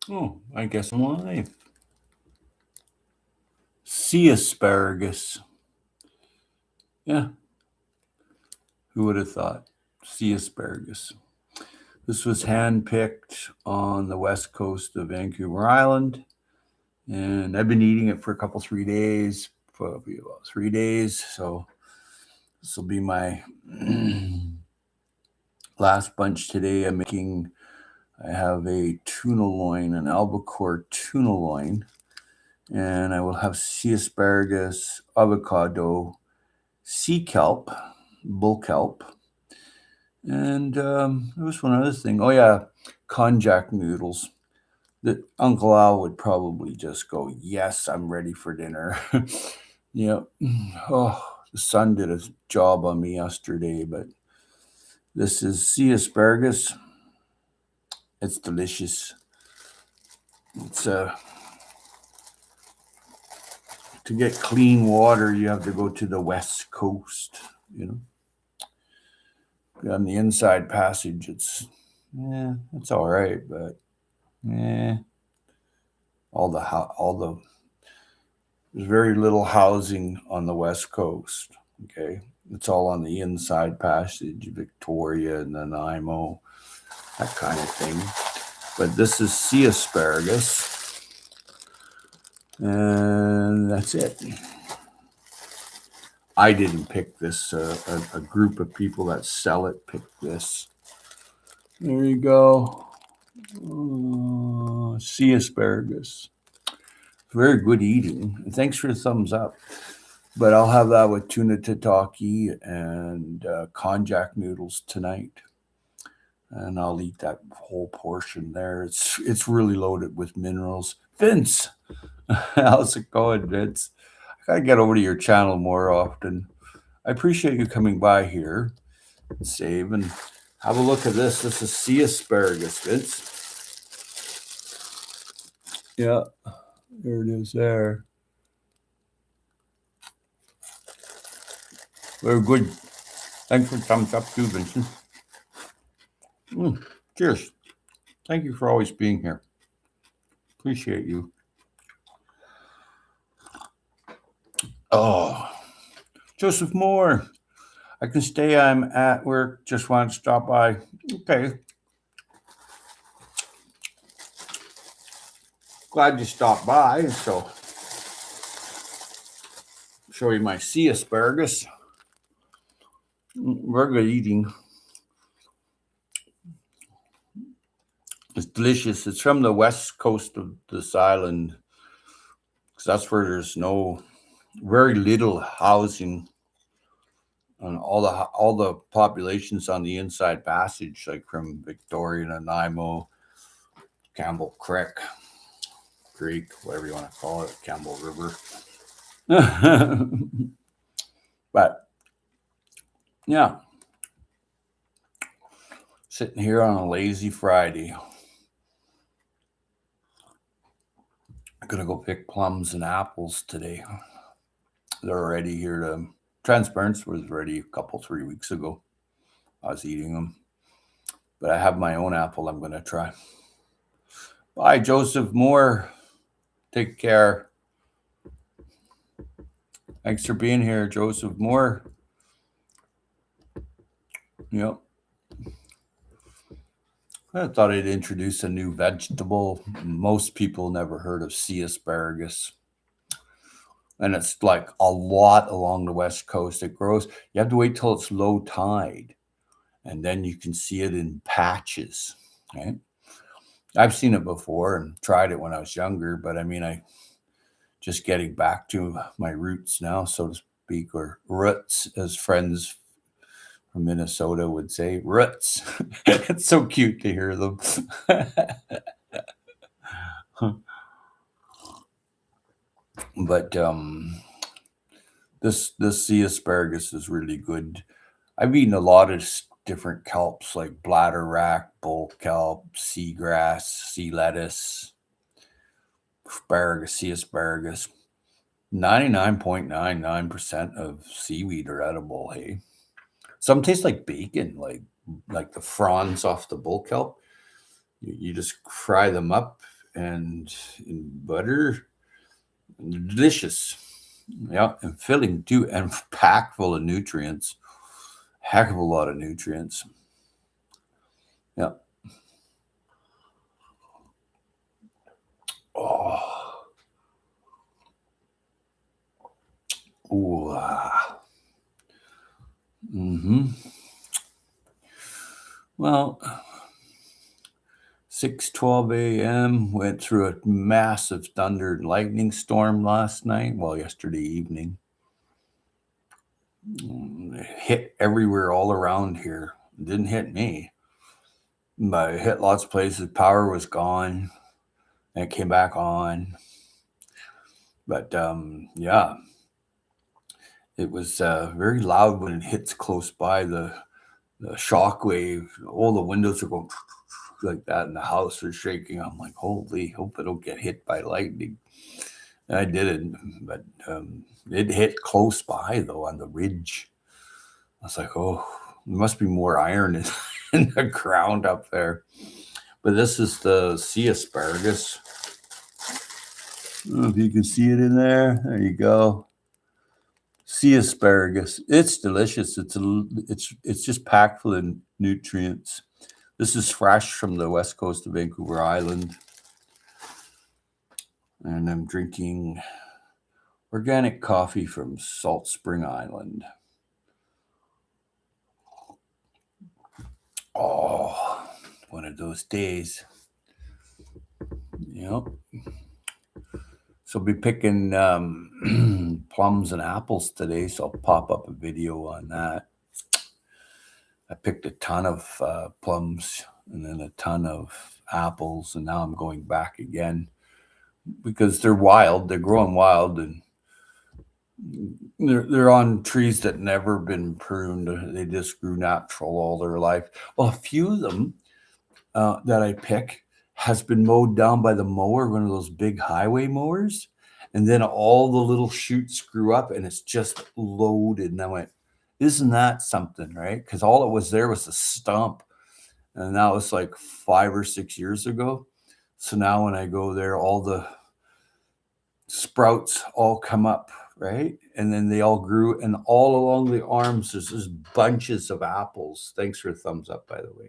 Oh, I guess I'm live. Sea asparagus. Yeah, who would have thought? Sea asparagus. This was handpicked on the west coast of Vancouver Island, and I've been eating it for a couple, 3 days, probably about 3 days. So this will be my last bunch today. I have a tuna loin, an albacore tuna loin, and I will have sea asparagus, avocado, sea kelp, bull kelp, and there was one other thing. Oh yeah, konjac noodles. That Uncle Al would probably just go, "Yes, I'm ready for dinner." Yeah. Oh, the sun did a job on me yesterday, but this is sea asparagus. It's delicious. It's to get clean water, you have to go to the west coast. You know, on the inside passage, it's all right, but yeah, all the there's very little housing on the west coast. Okay, it's all on the inside passage, Victoria and Nanaimo, that kind of thing. But this is sea asparagus, and that's it. I didn't pick this. A group of people that sell it picked this. There you go. Sea asparagus. Very good eating. And thanks for the thumbs up. But I'll have that with tuna tataki and konjac noodles tonight, and I'll eat that whole portion there. It's really loaded with minerals. Vince, how's it going, Vince? I gotta get over to your channel more often. I appreciate you coming by here and save and have a look at this. This is sea asparagus, Vince. Yeah, there it is there. Very good. Thanks for thumbs up too, Vincent. Cheers. Thank you for always being here. Appreciate you. Oh, Joseph Moore. I can stay. I'm at work. Just want to stop by. Okay. Glad you stopped by. So, show you my sea asparagus. Very good eating. It's delicious. It's from the west coast of this island, because that's where there's very little housing, and all the populations on the inside passage, like from Victoria, Nanaimo, Campbell Creek, whatever you want to call it, Campbell River. But yeah, sitting here on a lazy Friday. I'm gonna go pick plums and apples today. They're ready here to. Transparency was ready a couple 3 weeks ago. I was eating them, but I have my own apple I'm gonna try. Bye, Joseph Moore. Take care. Thanks for being here, Joseph Moore. Yep. I thought I'd introduce a new vegetable. Most people never heard of sea asparagus. And it's like a lot along the west coast. It grows. You have to wait till it's low tide, and then you can see it in patches. Right? I've seen it before and tried it when I was younger, but I mean, I just getting back to my roots now, so to speak, or roots, as friends from Minnesota would say, roots. It's so cute to hear them. But this sea asparagus is really good. I've eaten a lot of different kelps like bladderwrack, bull kelp, seagrass, sea lettuce, asparagus, sea asparagus. 99.99% of seaweed are edible. Hey, some taste like bacon, like the fronds off the bull kelp. You just fry them up and butter. Delicious. Yeah, and filling too, and packed full of nutrients. Heck of a lot of nutrients. Yeah. Oh. Ooh. Mm-hmm. Well, 6:12 a.m. went through a massive thunder and lightning storm last night. Well, yesterday evening. It hit everywhere all around here. It didn't hit me, but it hit lots of places. Power was gone, and it came back on. But yeah, it was very loud when it hits close by. The shock wave, all the windows are going like that, and the house is shaking. I'm like, holy, hope I don't get hit by lightning. And I didn't, but it hit close by though on the ridge. I was like, oh, there must be more iron in the ground up there. But this is the sea asparagus. I don't know if you can see it in there. There you go. Sea asparagus. It's delicious. It's just packed full of nutrients. This is fresh from the west coast of Vancouver Island. And I'm drinking organic coffee from Salt Spring Island. Oh, one of those days. Yep. So I'll be picking plums and apples today, so I'll pop up a video on that. I picked a ton of plums and then a ton of apples, and now I'm going back again because they're wild. They're growing wild, and they're on trees that never been pruned. They just grew natural all their life. Well, a few of them that I pick has been mowed down by the mower, one of those big highway mowers, and then all the little shoots grew up, and it's just loaded. And I went, isn't that something, right? Because all it was there was a stump, and that was like 5 or 6 years ago. So now when I go there, all the sprouts all come up, right? And then they all grew, and all along the arms, there's just bunches of apples. Thanks for a thumbs up, by the way.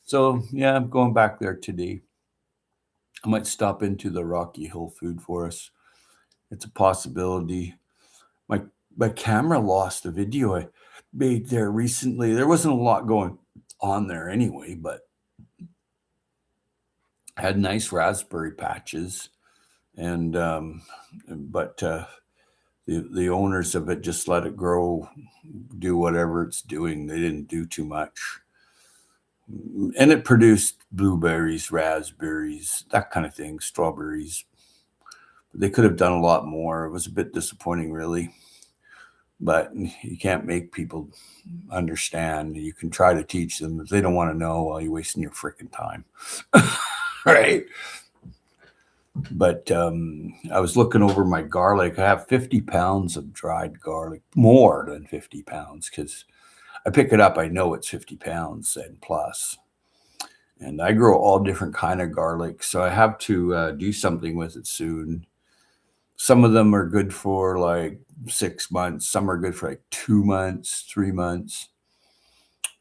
So yeah, I'm going back there today. I might stop into the Rocky Hill Food Forest. It's a possibility. My camera lost a video I made there recently. There wasn't a lot going on there anyway, but I had nice raspberry patches, and but the owners of it just let it grow, do whatever it's doing. They didn't do too much. And it produced blueberries, raspberries, that kind of thing, strawberries. They could have done a lot more. It was a bit disappointing, really. But you can't make people understand. You can try to teach them. If they don't want to know, well, you're wasting your freaking time. Right? But I was looking over my garlic. I have 50 pounds of dried garlic, more than 50 pounds, because I pick it up, I know it's 50 pounds and plus. And I grow all different kind of garlic, so I have to do something with it soon. Some of them are good for like 6 months. Some are good for like 2 months, 3 months.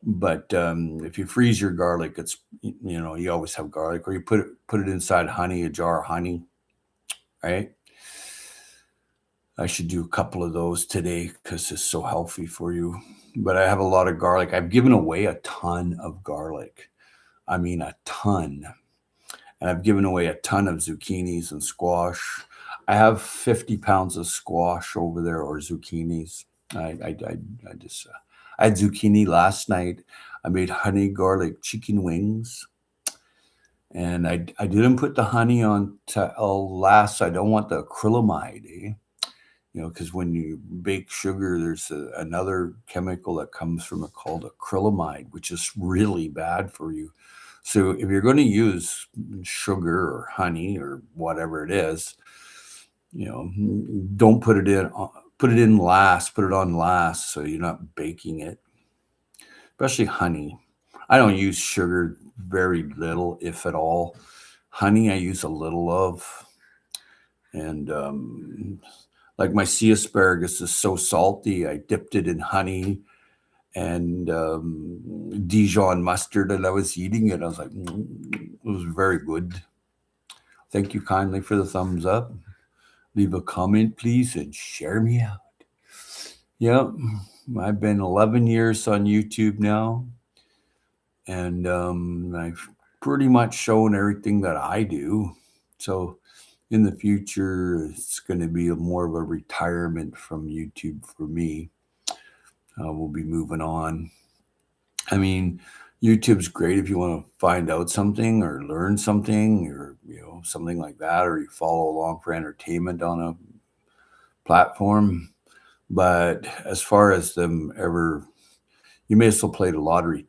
But if you freeze your garlic, it's, you always have garlic, or you put it inside honey, a jar of honey, right? I should do a couple of those today because it's so healthy for you. But I have a lot of garlic. I've given away a ton of garlic. I mean, a ton. And I've given away a ton of zucchinis and squash. I have 50 pounds of squash over there, or zucchinis. I had zucchini last night. I made honey garlic chicken wings. And I didn't put the honey on till last. I don't want the acrylamide, because when you bake sugar, there's another chemical that comes from it called acrylamide, which is really bad for you. So if you're going to use sugar or honey or whatever it is, don't put it in. Put it in last. Put it on last, so you're not baking it. Especially honey. I don't use sugar, very little, if at all. Honey, I use a little of. And like my sea asparagus is so salty, I dipped it in honey and Dijon mustard, and I was eating it. I was like, it was very good. Thank you kindly for the thumbs up. Leave a comment, please, and share me out. Yep, I've been 11 years on YouTube now, and I've pretty much shown everything that I do. So in the future, it's going to be more of a retirement from YouTube for me. We'll be moving on. I mean, YouTube's great if you want to find out something or learn something or something like that, or you follow along for entertainment on a platform. But as far as them ever, you may as well play the lottery.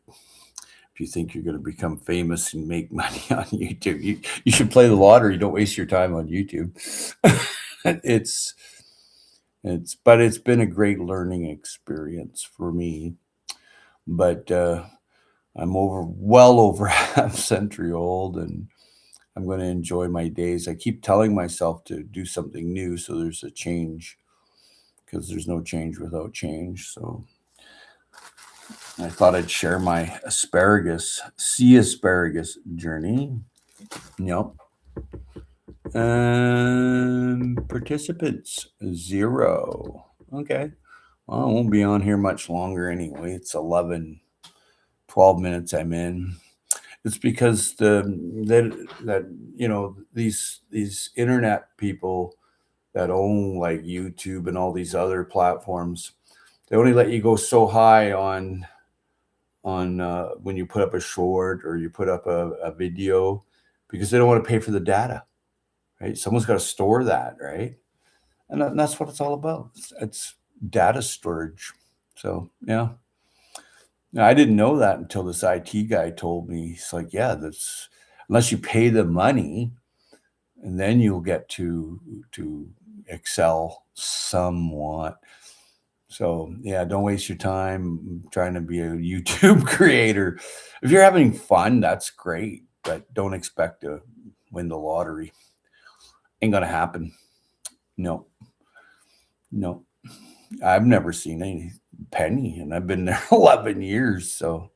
If you think you're going to become famous and make money on YouTube, you should play the lottery. Don't waste your time on YouTube. But it's been a great learning experience for me. But I'm well over half century old, and I'm going to enjoy my days. I keep telling myself to do something new, so there's a change, because there's no change without change. So I thought I'd share my sea asparagus journey. Yep. Participants 0. Okay. Well, I won't be on here much longer anyway. It's 12 minutes I'm in. It's because these internet people that own like YouTube and all these other platforms, they only let you go so high on when you put up a short or you put up a video, because they don't want to pay for the data, right? Someone's got to store that, right? And that's what it's all about. It's data storage. So yeah. Now, I didn't know that until this IT guy told me. He's like, yeah, that's unless you pay the money, and then you'll get to excel somewhat. So yeah, don't waste your time trying to be a YouTube creator. If you're having fun, that's great, but don't expect to win the lottery. Ain't gonna happen. No. I've never seen any penny, and I've been there 11 years, so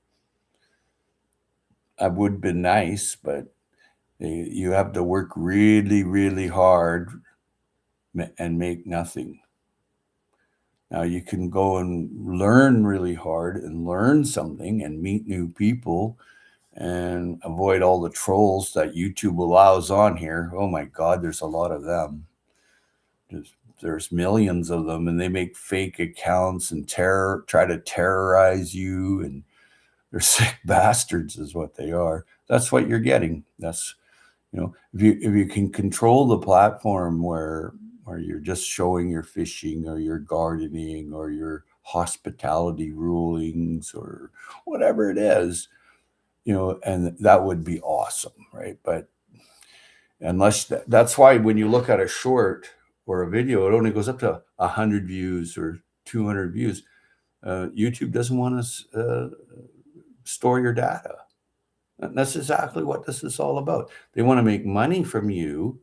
I would be nice, but you have to work really, really hard and make nothing. Now you can go and learn really hard and learn something and meet new people and avoid all the trolls that YouTube allows on here. Oh my God, there's a lot of them. There's millions of them, and they make fake accounts and try to terrorize you, and they're sick bastards is what they are. That's what you're getting. That's, if you can control the platform where you're just showing your fishing or your gardening or your hospitality rulings or whatever it is, and that would be awesome, right? But unless that's why when you look at a short or a video, it only goes up to 100 views or 200 views. YouTube doesn't want to store your data. And that's exactly what this is all about. They want to make money from you.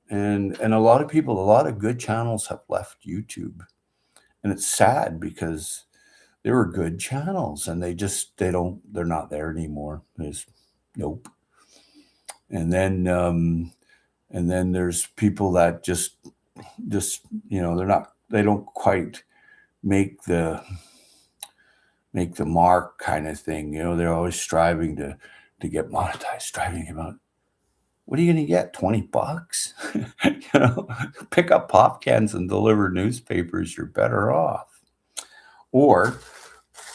And a lot of people, a lot of good channels have left YouTube. And it's sad because they were good channels and they're not there anymore. Nope. And then there's people that just they don't quite make the mark kind of thing. They're always striving to get monetized, what are you going to get? $20? Pick up pop cans and deliver newspapers. You're better off. Or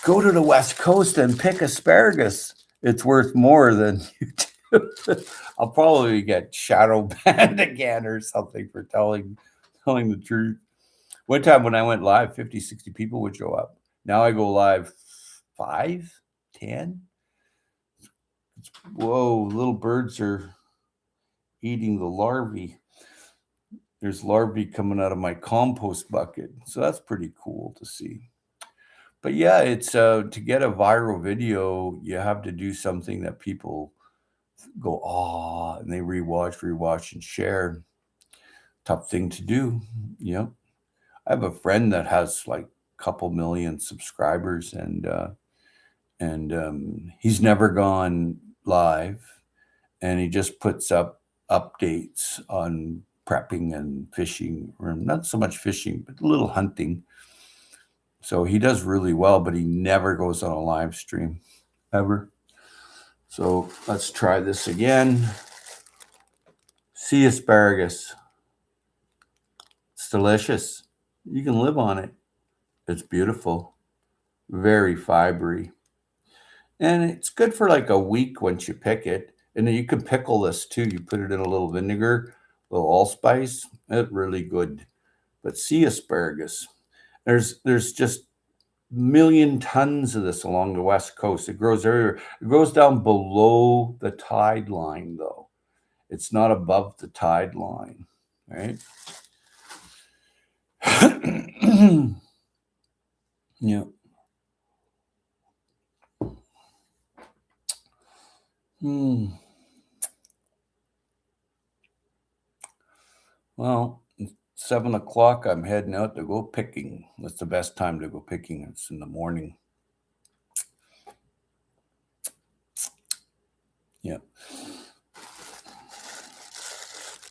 go to the West Coast and pick asparagus. It's worth more than YouTube. I'll probably get shadow banned again or something for telling the truth. One time when I went live, 50, 60 people would show up. Now I go live 5, 10. Whoa, little birds are eating the larvae. There's larvae coming out of my compost bucket. So that's pretty cool to see. But yeah, it's to get a viral video, you have to do something that people go, oh, and they rewatch, and share. Tough thing to do, you know. I have a friend that has like a couple million subscribers, and he's never gone live, and he just puts up updates on prepping and fishing, or not so much fishing, but a little hunting. So he does really well, but he never goes on a live stream, ever. So let's try this again. Sea asparagus. It's delicious. You can live on it. It's beautiful. Very fibery. And it's good for like a week once you pick it. And then you can pickle this too. You put it in a little vinegar, a little allspice. It's really good. But sea asparagus, there's just million tons of this along the west coast. It grows everywhere. It grows down below the tide line, though. It's not above the tide line, right? Yeah. Well, 7 o'clock, I'm heading out to go picking. That's the best time to go picking. It's in the morning. Yeah.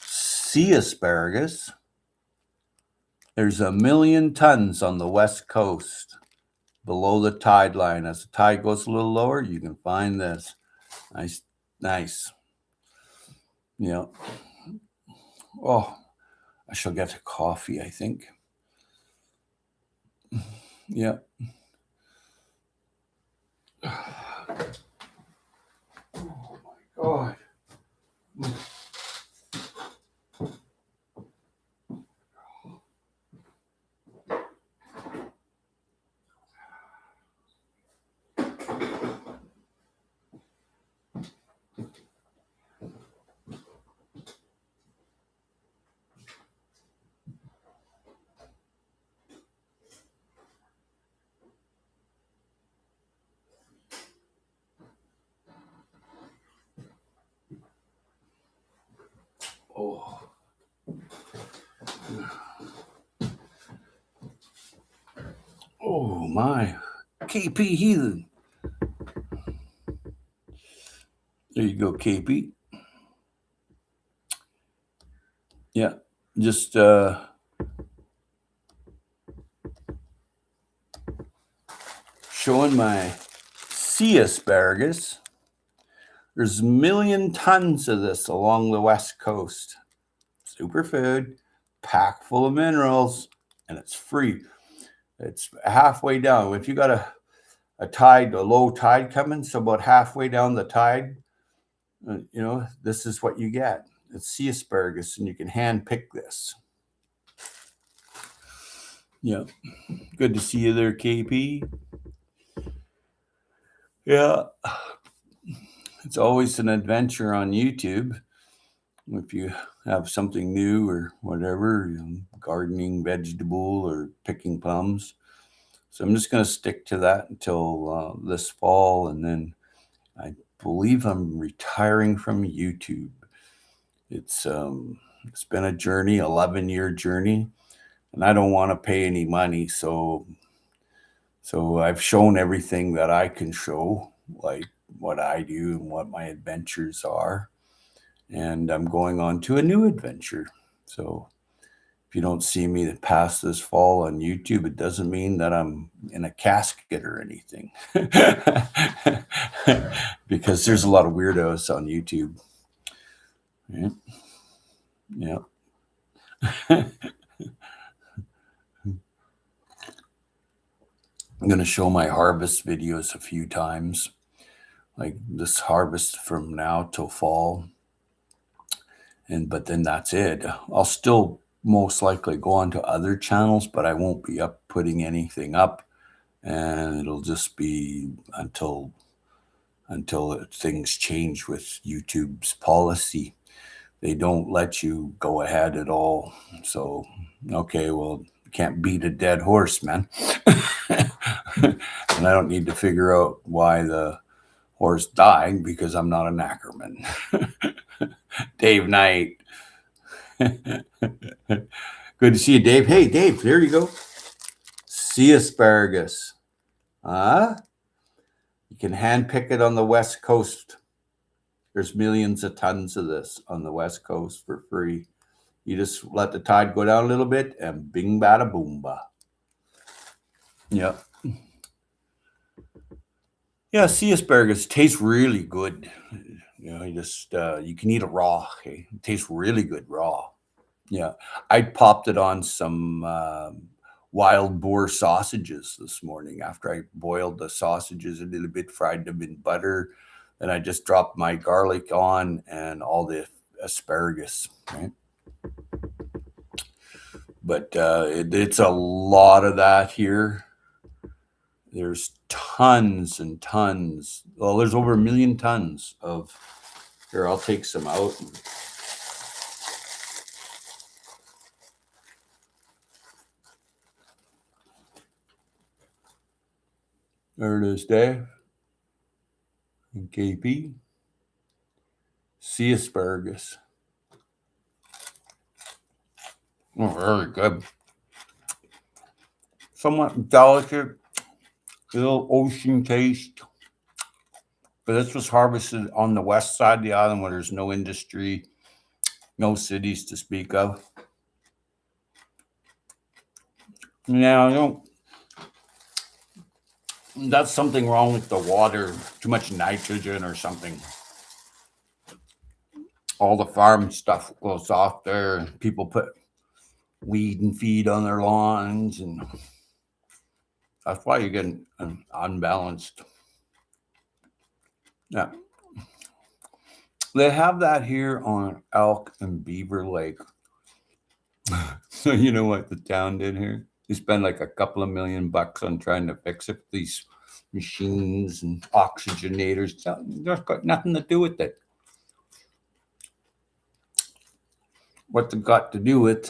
Sea asparagus. There's 1,000,000 tons on the west coast below the tide line. As the tide goes a little lower, you can find this. Nice. Yeah. Oh, I shall get a coffee, I think. Yeah. Oh my God. Oh. Oh my. KP Heathen. There you go, KP. Yeah. Just showing my sea asparagus. There's 1,000,000 tons of this along the west coast. Superfood, packed full of minerals, and it's free. It's halfway down. If you got a low tide coming, so about halfway down the tide, this is what you get. It's sea asparagus, and you can hand pick this. Yeah. Good to see you there, KP. Yeah. It's always an adventure on YouTube. If you have something new or whatever, gardening, vegetable, or picking plums. So I'm just going to stick to that until this fall, and then I believe I'm retiring from YouTube. It's been a journey, 11-year journey, and I don't want to pay any money. So I've shown everything that I can show, like what I do and what my adventures are. And I'm going on to a new adventure. So if you don't see me past this fall on YouTube, it doesn't mean that I'm in a casket or anything. Because there's a lot of weirdos on YouTube. Yeah. I'm going to show my harvest videos a few times, like this harvest from now till fall. But then that's it. I'll still most likely go on to other channels, but I won't be putting anything up, and it'll just be until things change with YouTube's policy. They don't let you go ahead at all. So, okay, well, you can't beat a dead horse, man. And I don't need to figure out why the Horse dying because I'm not an Ackerman. Dave Knight. Good to see you, Dave. Hey, Dave, there you go. Sea asparagus. You can hand pick it on the West Coast. There's millions of tons of this on the West Coast for free. You just let the tide go down a little bit and bing bada boomba. Yeah. Yeah, sea asparagus tastes really good. You know, you can eat it raw. Okay? It tastes really good raw. Yeah. I popped it on some wild boar sausages this morning after I boiled the sausages a little bit, fried them in butter. Then I just dropped my garlic on and all the asparagus, right? But it's a lot of that here. There's tons and tons. Well, there's over 1 million tons of. Here, I'll take some out. There it is, Dave. And KP. Sea asparagus. Oh, very good. Somewhat delicate, little ocean taste. But this was harvested on the west side of the island where there's no industry, no cities to speak of. Now, that's something wrong with the water, too much nitrogen or something. All the farm stuff goes off there. People put weed and feed on their lawns, and that's why you're getting unbalanced. Yeah. They have that here on Elk and Beaver Lake. So you know what the town did here? They spent like a couple of $1 million on trying to fix it. These machines and oxygenators. That's got nothing to do with it. What they've got to do with,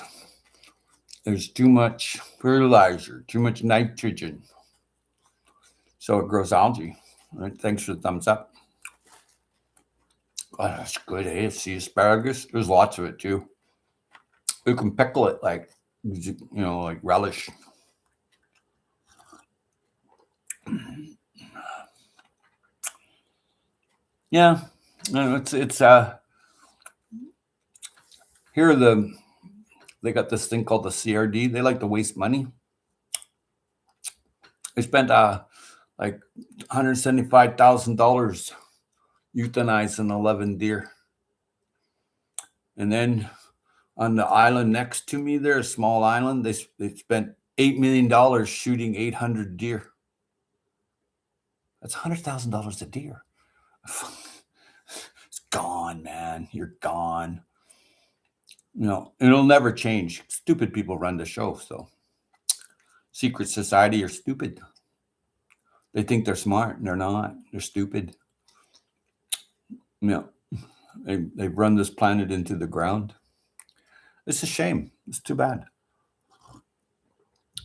there's too much fertilizer, too much nitrogen. So it grows algae. All right, thanks for the thumbs up. Oh, that's good, eh? Sea asparagus. There's lots of it too. You can pickle it like, like relish. Yeah, it's here they got this thing called the CRD. They like to waste money. They spent like $175,000 euthanizing 11 deer. And then on the island next to me there, a small island, they spent $8 million shooting 800 deer. That's $100,000 a deer. It's gone, man. You're gone. It'll never change. Stupid people run the show. So secret society are stupid. They think they're smart and they're not. They're stupid. They've run this planet into the ground. It's a shame. It's too bad.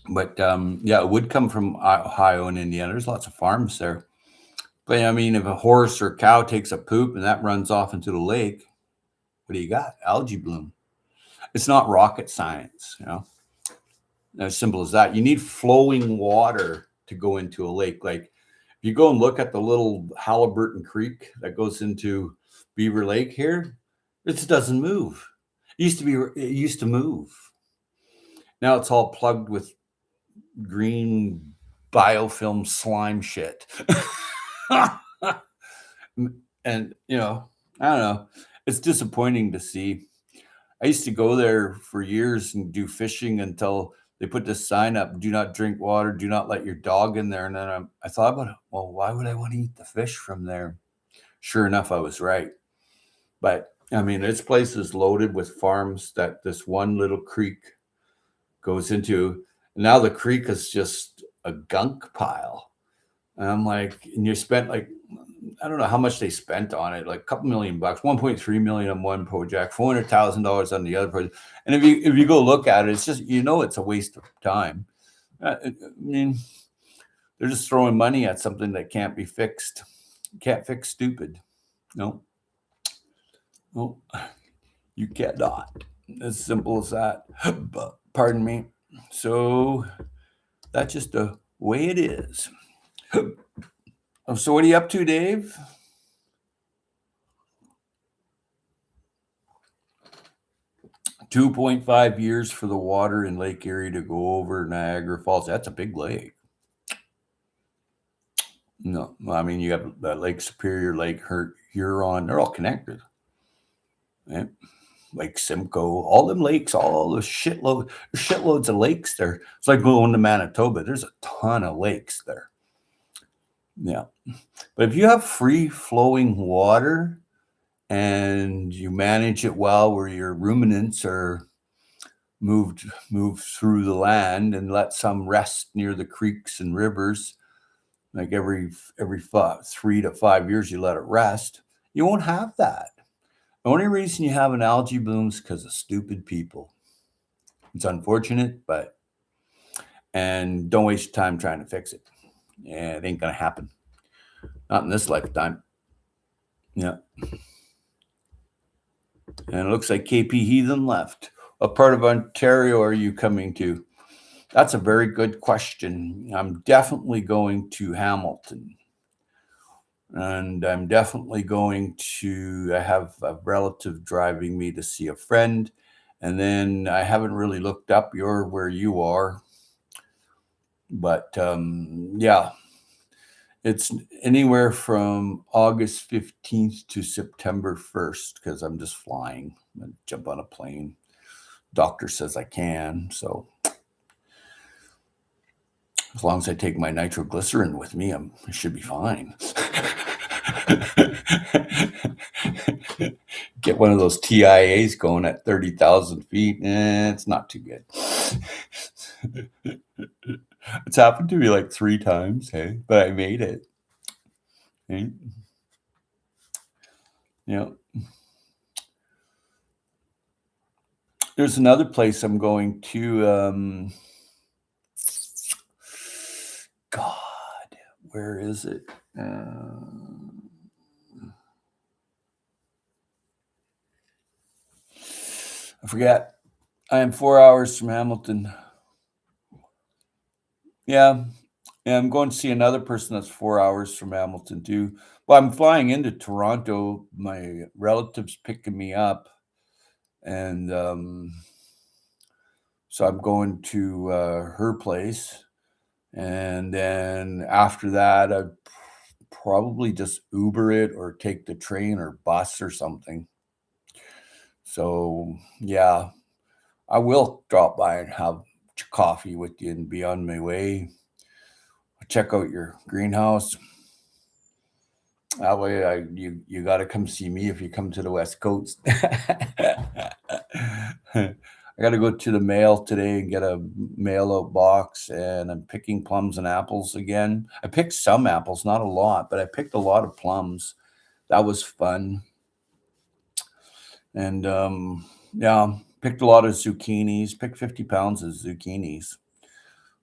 But it would come from Ohio and Indiana. There's lots of farms there. But I mean, if a horse or cow takes a poop and that runs off into the lake, what do you got? Algae bloom. It's not rocket science, as simple as that. You need flowing water to go into a lake. Like if you go and look at the little Halliburton Creek that goes into Beaver Lake here, it just doesn't move. It used to move. Now it's all plugged with green biofilm slime shit. And I don't know. It's disappointing to see. I used to go there for years and do fishing until they put this sign up: "Do not drink water. Do not let your dog in there." And then I thought about it. Well, why would I want to eat the fish from there? Sure enough, I was right. But I mean, this place is loaded with farms that this one little creek goes into. Now the creek is just a gunk pile. And I'm like, and you spent like, I don't know how much they spent on it, like a couple $1 million, $1.3 million on one project, $400,000 on the other project. And if you go look at it, it's just, it's a waste of time. I mean, they're just throwing money at something that can't be fixed. Can't fix stupid. No, no, you cannot. As simple as that. But, pardon me. So that's just the way it is. So what are you up to, Dave? 2.5 years for the water in Lake Erie to go over Niagara Falls. That's a big lake. No, I mean, you have Lake Superior, Lake Huron. They're all connected. Right? Lake Simcoe, all them lakes, all the shitloads of lakes there. It's like going to Manitoba. There's a ton of lakes there. Yeah. But if you have free flowing water and you manage it well, where your ruminants are moved through the land and let some rest near the creeks and rivers, like every 3 to 5 years you let it rest, you won't have that. The only reason you have an algae bloom is because of stupid people. It's unfortunate, and don't waste your time trying to fix it. Yeah, it ain't gonna happen. Not in this lifetime. Yeah. And it looks like KP Heathen left. What part of Ontario are you coming to? That's a very good question. I'm definitely going to Hamilton. And I'm definitely going to, I have a relative driving me to see a friend. And then I haven't really looked up where you are. But yeah, it's anywhere from August 15th to September 1st because I'm just flying. I'm going to jump on a plane. Doctor says I can. So as long as I take my nitroglycerin with me, I should be fine. Get one of those TIAs going at 30,000 feet. It's not too good. It's happened to me like 3 times, hey, but I made it. Hey? Yeah. There's another place I'm going to. God, where is it? I forget. I am 4 hours from Hamilton. Yeah, I'm going to see another person that's 4 hours from Hamilton too. Well, I'm flying into Toronto. My relative's picking me up, and so I'm going to her place, and then after that, I'd probably just Uber it or take the train or bus or something. So yeah, I will drop by and have coffee with you and be on my way. Check out your greenhouse. That way, you got to come see me if you come to the West Coast. I got to go to the mail today and get a mail out box, and I'm picking plums and apples again. I picked some apples, not a lot, but I picked a lot of plums. That was fun. And yeah, picked a lot of zucchinis, picked 50 pounds of zucchinis.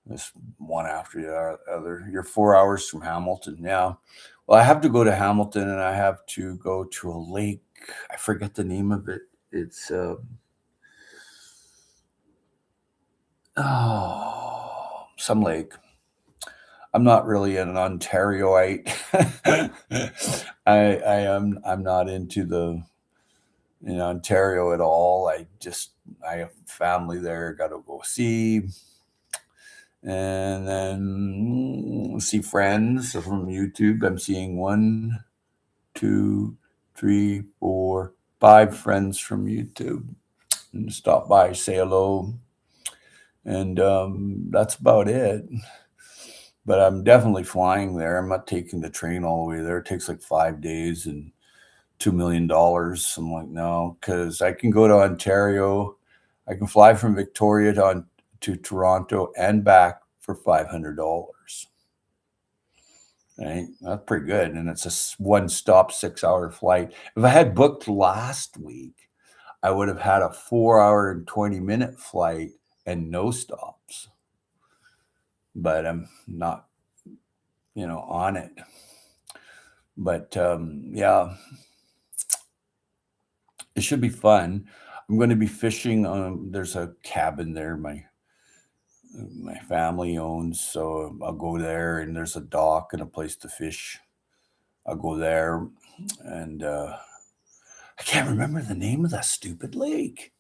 This one after the other. You're 4 hours from Hamilton. Yeah. Well, I have to go to Hamilton and I have to go to a lake. I forget the name of it. It's some lake. I'm not really an Ontarioite. I'm not into Ontario at all. I have family there, gotta go see. And then see friends from YouTube. I'm seeing 1, 2, 3, 4, 5 friends from YouTube, and stop by, say hello, and that's about it. But I'm definitely flying there. I'm not taking the train all the way there. It takes like 5 days and $2 million. I'm like, no, because I can go to Ontario. I can fly from Victoria to Toronto and back for $500. Right? That's pretty good. And it's a one-stop 6-hour flight. If I had booked last week, I would have had a 4-hour and 20-minute flight and no stops. But I'm not, on it. But yeah, it should be fun. I'm going to be fishing. There's a cabin there my family owns, so I'll go there, and there's a dock and a place to fish. I'll go there, and I can't remember the name of that stupid lake.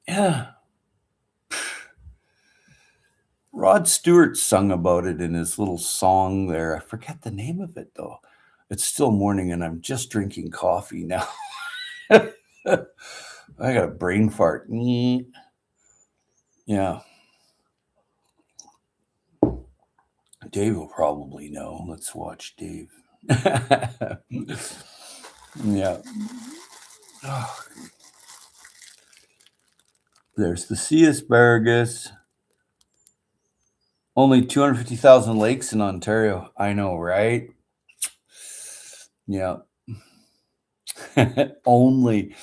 Yeah, Rod Stewart sung about it in his little song there. I forget the name of it though. It's still morning, and I'm just drinking coffee now. I got a brain fart. Yeah, Dave will probably know. Let's watch Dave. Yeah. Oh, there's the sea asparagus. Only 250,000 lakes in Ontario. I know, right? Yeah. Only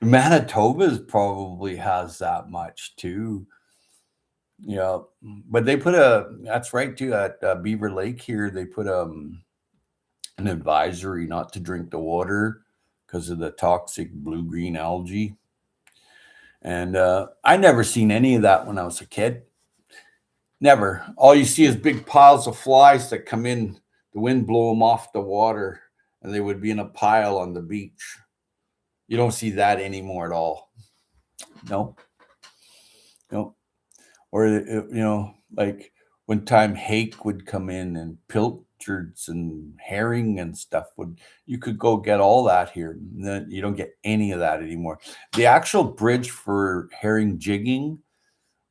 Manitoba's probably has that much too. Yeah. But they put that's right too, at Beaver Lake here, they put an advisory not to drink the water because of the toxic blue-green algae. And I never seen any of that when I was a kid. Never. All you see is big piles of flies that come in. The wind blow them off the water, and they would be in a pile on the beach. You don't see that anymore at all. No, no. Or like one time hake would come in, and pilchards and herring and stuff would. You could go get all that here. Then you don't get any of that anymore. The actual bridge for herring jigging,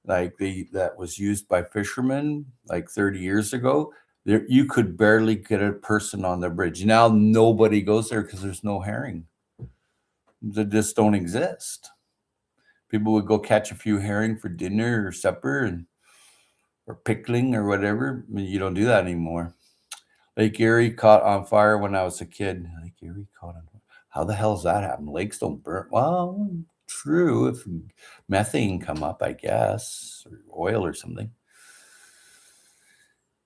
like that was used by fishermen like 30 years ago, there you could barely get a person on the bridge. Now nobody goes there because there's no herring. They just don't exist. People would go catch a few herring for dinner or supper or pickling or whatever. I mean, you don't do that anymore. Lake Erie caught on fire when I was a kid. Lake Erie caught on fire. How the hell does that happen? Lakes don't burn. Well, true, if methane come up, I guess, or oil or something.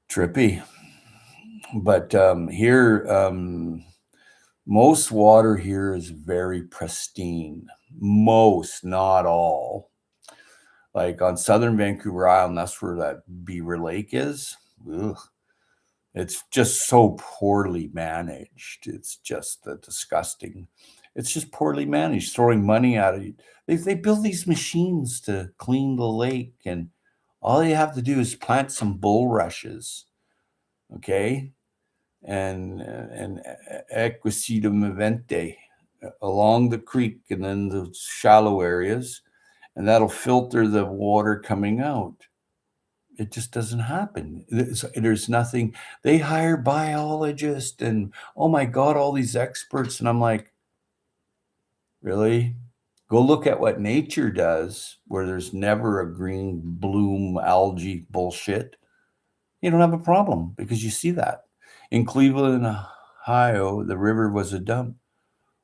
Trippy. But here, most water here is very pristine. Most, not all. Like on southern Vancouver Island, that's where that Beaver Lake is. Ugh. It's just so poorly managed. It's just disgusting. It's just poorly managed, throwing money at it. They build these machines to clean the lake, and all you have to do is plant some bulrushes, okay, and equisetum evente along the creek and then the shallow areas, and that'll filter the water coming out. It just doesn't happen. There's nothing. They hire biologists and oh my God, all these experts. And I'm like, really? Go look at what nature does where there's never a green bloom algae bullshit. You don't have a problem because you see that. In Cleveland, Ohio, the river was a dump.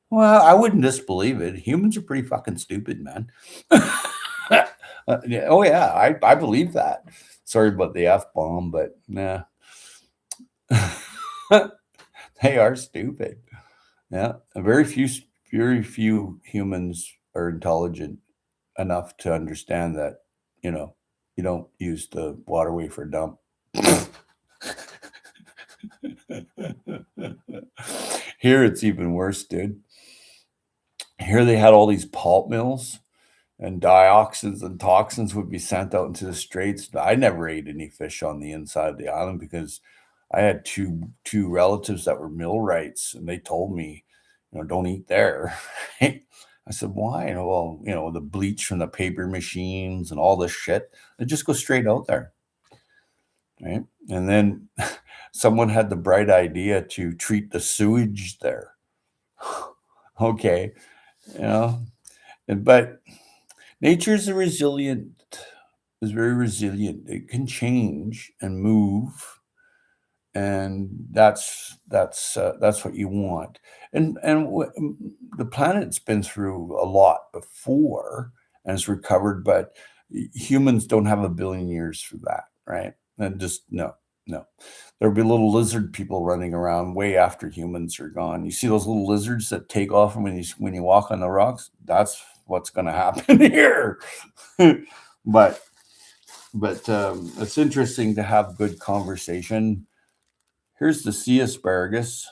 Well, I wouldn't disbelieve it. Humans are pretty fucking stupid, man. Oh yeah, I believe that. Sorry about the F bomb, but nah. They are stupid. Yeah. Very few humans are intelligent enough to understand that, you don't use the waterway for a dump. Here it's even worse, dude. Here they had all these pulp mills, and dioxins and toxins would be sent out into the straits. I never ate any fish on the inside of the island because I had two relatives that were millwrights, and they told me, don't eat there. I said, why? Well, the bleach from the paper machines and all this shit, it just goes straight out there. Right. And then someone had the bright idea to treat the sewage there. Okay. But nature's is very resilient. It can change and move, and that's what you want. And the planet's been through a lot before and it's recovered, but humans don't have a billion years for that, right? And just no. No. There'll be little lizard people running around way after humans are gone. You see those little lizards that take off when you walk on the rocks? That's what's going to happen here. but it's interesting to have good conversation. Here's the sea asparagus.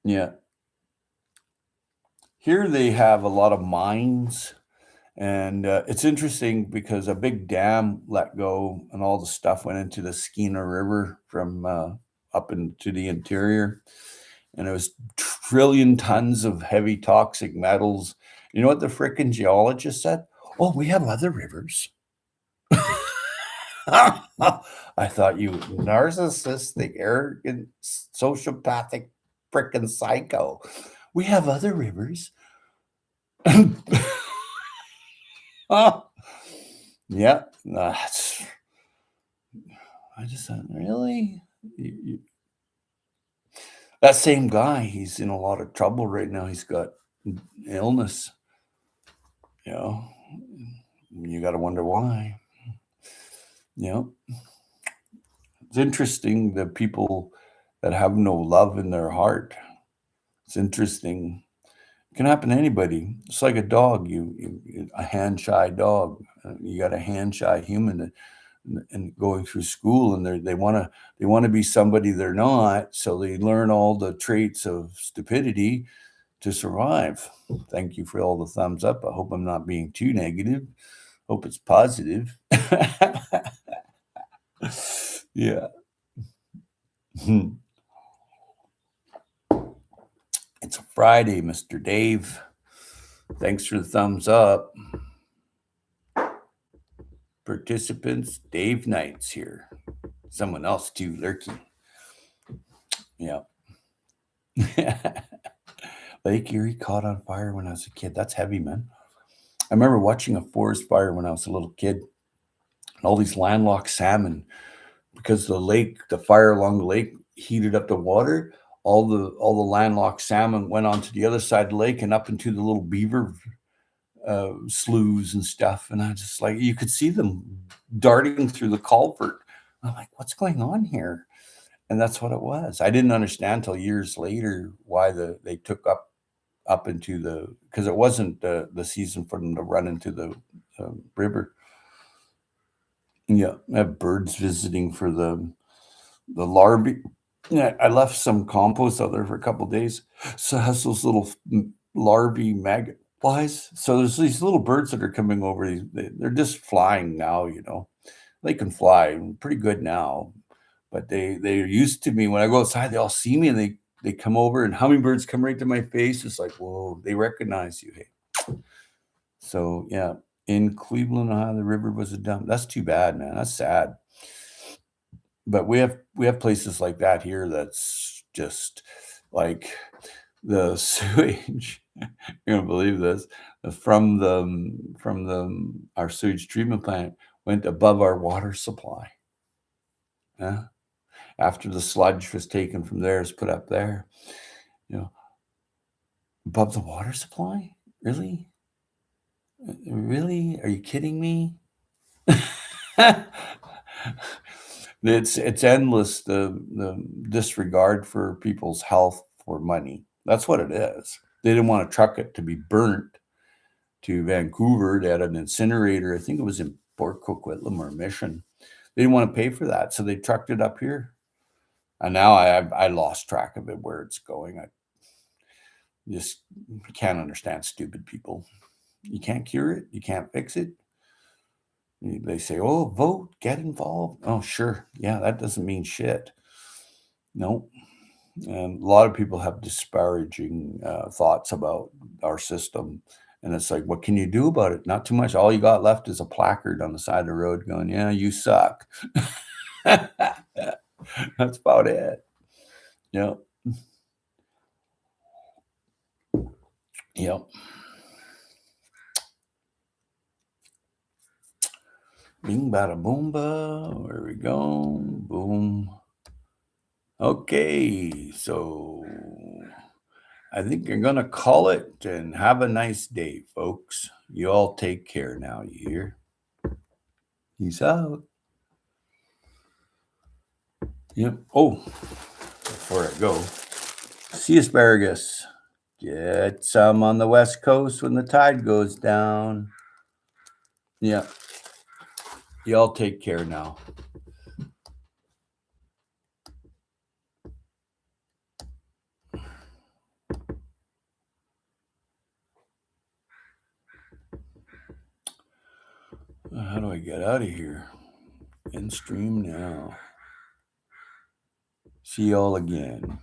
Yeah. Here they have a lot of mines, and it's interesting because a big dam let go, and all the stuff went into the Skeena River from up into the interior, and it was trillion tons of heavy toxic metals. You know what the frickin' geologist said? Oh, we have other rivers. I thought you narcissistic, arrogant, sociopathic, frickin' psycho. We have other rivers. Yeah, that's. I just thought, really? That same guy, he's in a lot of trouble right now. He's got illness. You know, you got to wonder why. You know, it's interesting the people that have no love in their heart. It's interesting. It can happen to anybody. It's like a dog. A hand shy dog. You got a hand shy human and going through school, and they want to be somebody they're not. So they learn all the traits of stupidity to survive. Thank you for all the thumbs up. I hope I'm not being too negative. Hope it's positive. Yeah. It's a Friday, Mr. Dave. Thanks for the thumbs up. Participants, Dave Knight's here. Someone else too, lurking. Yeah. Lake Erie caught on fire when I was a kid. That's heavy, man. I remember watching a forest fire when I was a little kid. And all these landlocked salmon, because the fire along the lake heated up the water. All the landlocked salmon went onto the other side of the lake and up into the little beaver sloughs and stuff. And I just like, you could see them darting through the culvert. I'm like, what's going on here? And that's what it was. I didn't understand till years later why they took up into because it wasn't the season for them to run into the river. Yeah, I have birds visiting for the larvae. Yeah, I left some compost out there for a couple of days. So it has those little larvae maggot flies. So there's these little birds that are coming over. They're just flying now, you know. They can fly pretty good now. But they're used to me. When I go outside, they all see me and they come over, and hummingbirds come right to my face. It's like, whoa, they recognize you. Hey. So yeah, in Cleveland, Ohio, the river was a dump. That's too bad, man. That's sad. But we have places like that here that's just like the sewage. You're gonna believe this. From our sewage treatment plant went above our water supply. Yeah. After the sludge was taken from there, is put up there, you know, above the water supply. Really? Really? Are you kidding me? It's endless, the disregard for people's health for money. That's what it is. They didn't want to truck it to be burnt to Vancouver. They had an incinerator. I think it was in Port Coquitlam or Mission. They didn't want to pay for that, so they trucked it up here. And now I lost track of it, where it's going. I just can't understand stupid people. You can't cure it. You can't fix it. They say, oh, vote, get involved. Oh, sure. Yeah, that doesn't mean shit. No. And a lot of people have disparaging thoughts about our system. And it's like, what can you do about it? Not too much. All you got left is a placard on the side of the road going, yeah, you suck. That's about it. Yep. Yep. Bing, bada, boomba. Where we go? Boom. Okay, so I think you're going to call it and have a nice day, folks. You all take care now, you hear? Peace out. Yep. Oh, before I go, sea asparagus. Get some on the west coast when the tide goes down. Yeah. Y'all take care now. How do I get out of here? End stream now. See y'all again.